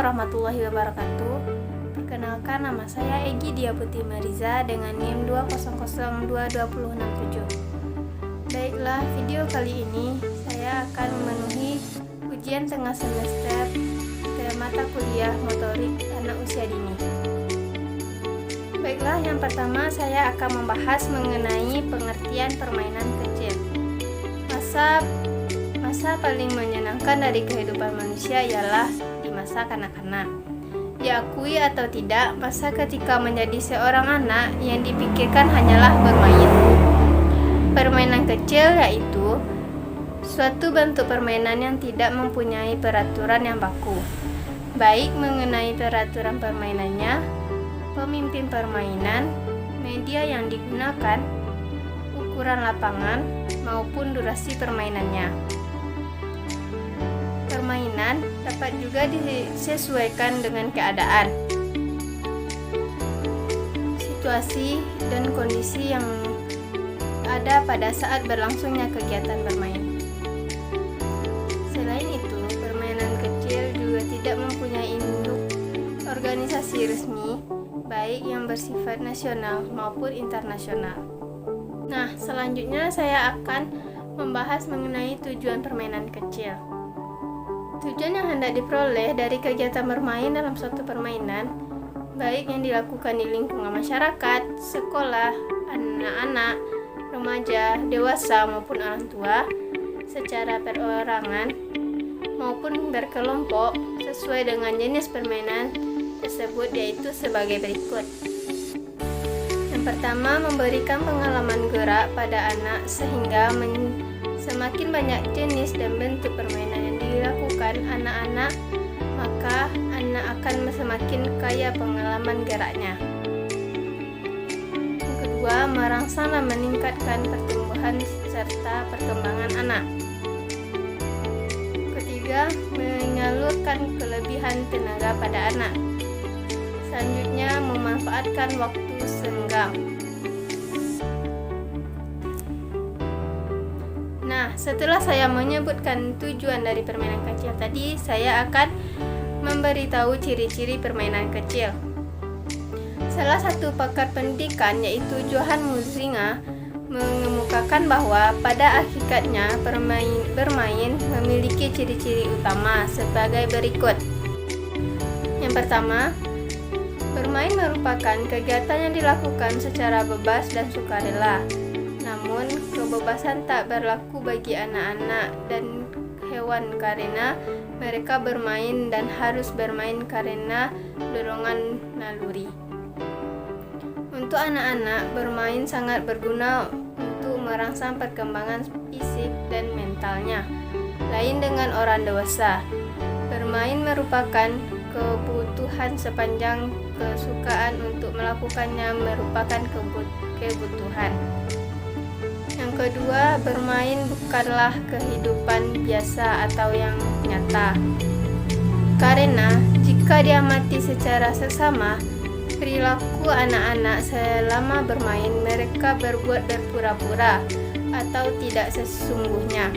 warahmatullahi wabarakatuh. Perkenalkan, nama saya Egy Dia Putih Mariza dengan NIM 2002267. Baiklah, video kali ini saya akan memenuhi ujian tengah semester mata kuliah motorik anak usia dini. Baiklah, yang pertama saya akan membahas mengenai pengertian permainan kecil. Masa paling menyenangkan dari kehidupan manusia ialah di masa kanak-kanak. Diakui atau tidak, masa ketika menjadi seorang anak yang dipikirkan hanyalah bermain. Permainan kecil yaitu suatu bentuk permainan yang tidak mempunyai peraturan yang baku, baik mengenai peraturan permainannya, pemimpin permainan, media yang digunakan, ukuran lapangan, maupun durasi permainannya. Permainan dapat juga disesuaikan dengan keadaan, situasi, dan kondisi yang ada pada saat berlangsungnya kegiatan bermain. Selain itu, permainan kecil juga tidak mempunyai induk organisasi resmi, baik yang bersifat nasional maupun internasional. Nah, selanjutnya saya akan membahas mengenai tujuan permainan kecil. Tujuan yang hendak diperoleh dari kegiatan bermain dalam suatu permainan, baik yang dilakukan di lingkungan masyarakat, sekolah, anak-anak, remaja, dewasa maupun orang tua, secara perorangan maupun berkelompok sesuai dengan jenis permainan tersebut, yaitu sebagai berikut. Yang pertama, memberikan pengalaman gerak pada anak sehingga semakin banyak jenis dan bentuk permainan yang dilakukan anak-anak, maka anak akan semakin kaya pengalaman geraknya. Yang kedua, merangsang dan meningkatkan pertumbuhan serta perkembangan anak. Ketiga, menyalurkan kelebihan tenaga pada anak. Selanjutnya, memanfaatkan waktu senggang. Nah, setelah saya menyebutkan tujuan dari permainan kecil tadi, saya akan memberitahu ciri-ciri permainan kecil. Salah satu pakar pendidikan, yaitu Johan Muzinga, mengemukakan bahwa pada hakikatnya bermain memiliki ciri-ciri utama sebagai berikut. Yang pertama, bermain merupakan kegiatan yang dilakukan secara bebas dan sukarela. Namun, kebebasan tak berlaku bagi anak-anak dan hewan karena mereka bermain dan harus bermain karena dorongan naluri. Untuk anak-anak, bermain sangat berguna untuk merangsang perkembangan fisik dan mentalnya. Lain dengan orang dewasa, bermain merupakan kebutuhan sepanjang kesukaan untuk melakukannya merupakan kebutuhan. Yang kedua, bermain bukanlah kehidupan biasa atau yang nyata. Karena jika diamati secara seksama, perilaku anak-anak selama bermain, mereka berbuat berpura-pura atau tidak sesungguhnya.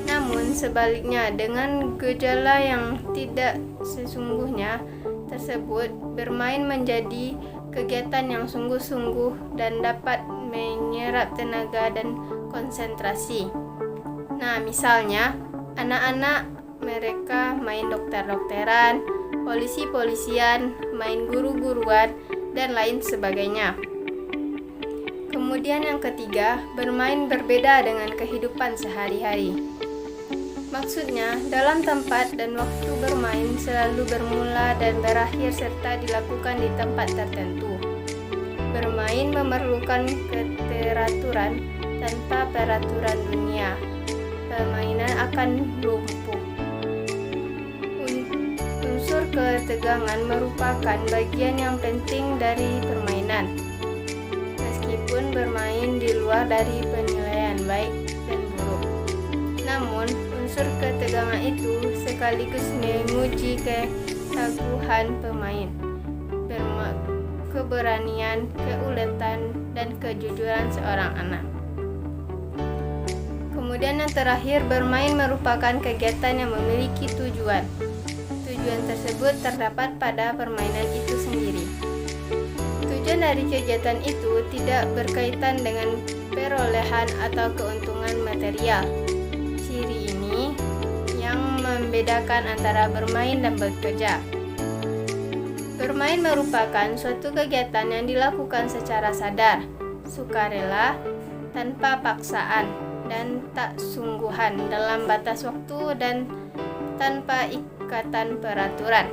Namun sebaliknya, dengan gejala yang tidak sesungguhnya tersebut, bermain menjadi kegiatan yang sungguh-sungguh dan dapat menyerap tenaga dan konsentrasi. Nah, misalnya anak-anak mereka main dokter-dokteran, polisi-polisian, main guru-guruan, dan lain sebagainya. Kemudian yang ketiga, bermain berbeda dengan kehidupan sehari-hari. Maksudnya, dalam tempat dan waktu bermain selalu bermula dan berakhir serta dilakukan di tempat tertentu. Bermain memerlukan keteraturan. Tanpa peraturan dunia, permainan akan lumpuh. Unsur ketegangan merupakan bagian yang penting dari permainan. Meskipun bermain di luar dari penilaian baik dan buruk, namun unsur ketegangan itu sekaligus menguji ketangguhan pemain, keberanian, keuletan, dan kejujuran seorang anak. Kemudian yang terakhir, bermain merupakan kegiatan yang memiliki tujuan. tujuan tersebut terdapat pada permainan itu sendiri. Tujuan dari kegiatan itu tidak berkaitan dengan perolehan atau keuntungan material. Ciri ini yang membedakan antara bermain dan bekerja. Bermain merupakan suatu kegiatan yang dilakukan secara sadar, sukarela, tanpa paksaan, dan tak sungguhan dalam batas waktu dan tanpa ikatan peraturan.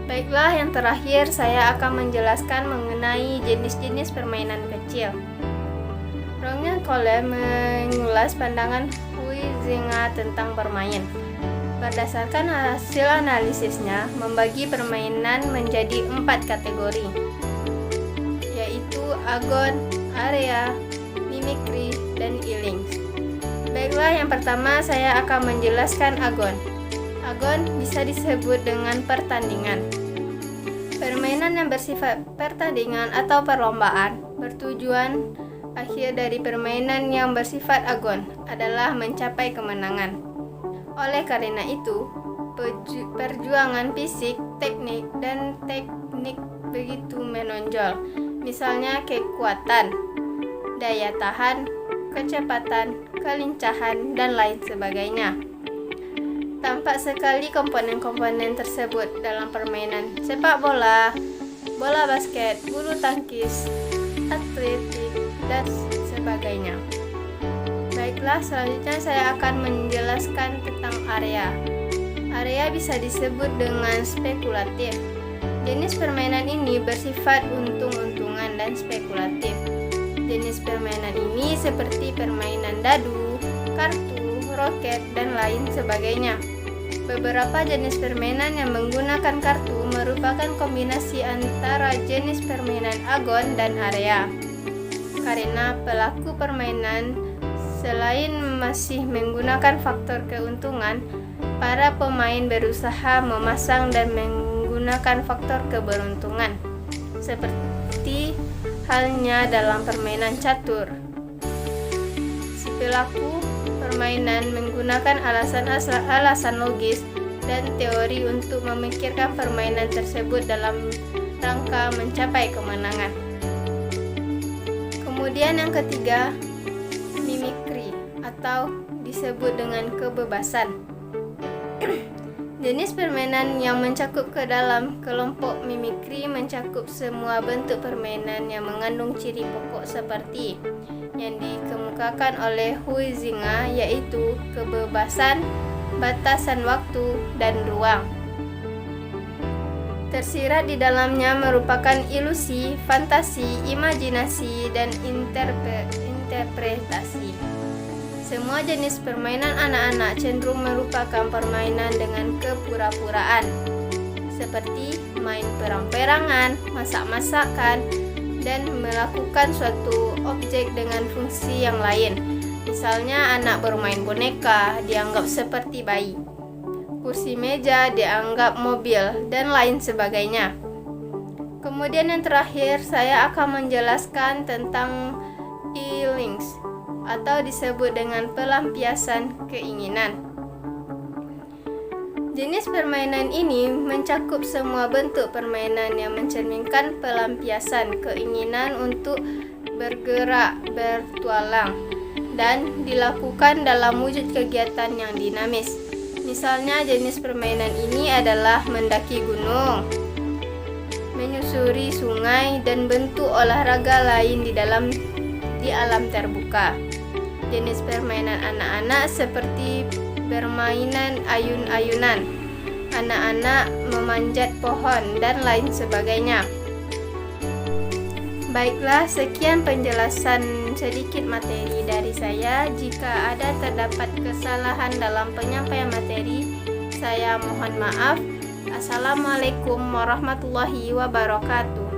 Baiklah, yang terakhir saya akan menjelaskan mengenai jenis-jenis permainan kecil. Rongen Cole mengulas pandangan Huizinga tentang bermain. Berdasarkan hasil analisisnya, membagi permainan menjadi 4 kategori, yaitu agon, area, mimikri, dan Ealings. Baiklah, yang pertama saya akan menjelaskan agon. Agon bisa disebut dengan pertandingan. Permainan yang bersifat pertandingan atau perlombaan bertujuan akhir dari permainan yang bersifat agon adalah mencapai kemenangan. Oleh karena itu, perjuangan fisik, teknik, dan teknik begitu menonjol. Misalnya kekuatan, daya tahan, kecepatan, kelincahan, dan lain sebagainya. Tampak sekali komponen-komponen tersebut dalam permainan sepak bola, bola basket, bulu tangkis, atletik, dan sebagainya. Baiklah, selanjutnya saya akan menjelaskan tentang area. Area bisa disebut dengan spekulatif. Jenis permainan ini bersifat untung-untungan dan spekulatif. Jenis permainan ini seperti permainan dadu, kartu, roket, dan lain sebagainya. Beberapa jenis permainan yang menggunakan kartu merupakan kombinasi antara jenis permainan agon dan area. Karena pelaku permainan selain masih menggunakan faktor keuntungan, para pemain berusaha memasang dan menggunakan faktor keberuntungan, seperti halnya dalam permainan catur. Si pelaku permainan menggunakan alasan logis dan teori untuk memikirkan permainan tersebut dalam rangka mencapai kemenangan. Kemudian yang ketiga, mimikri atau disebut dengan kebebasan. Jenis permainan yang mencakup ke dalam kelompok mimikri mencakup semua bentuk permainan yang mengandung ciri pokok seperti yang dikemukakan oleh Huizinga, yaitu kebebasan, batasan waktu, dan ruang. Tersirat di dalamnya merupakan ilusi, fantasi, imajinasi, dan interpretasi. Semua jenis permainan anak-anak cenderung merupakan permainan dengan kepura-puraan, seperti main perang-perangan, masak-masakan, dan melakukan suatu objek dengan fungsi yang lain. Misalnya anak bermain boneka dianggap seperti bayi, kursi meja dianggap mobil, dan lain sebagainya. Kemudian yang terakhir saya akan menjelaskan tentang Ealings atau disebut dengan pelampiasan keinginan. Jenis permainan ini mencakup semua bentuk permainan yang mencerminkan pelampiasan keinginan untuk bergerak, bertualang, dan dilakukan dalam wujud kegiatan yang dinamis. Misalnya jenis permainan ini adalah mendaki gunung, menyusuri sungai, dan bentuk olahraga lain di alam terbuka. Jenis permainan anak-anak seperti permainan ayun-ayunan, anak-anak memanjat pohon, dan lain sebagainya. Baiklah, sekian penjelasan sedikit materi dari saya. Jika ada terdapat kesalahan dalam penyampaian materi, saya mohon maaf. Assalamualaikum warahmatullahi wabarakatuh.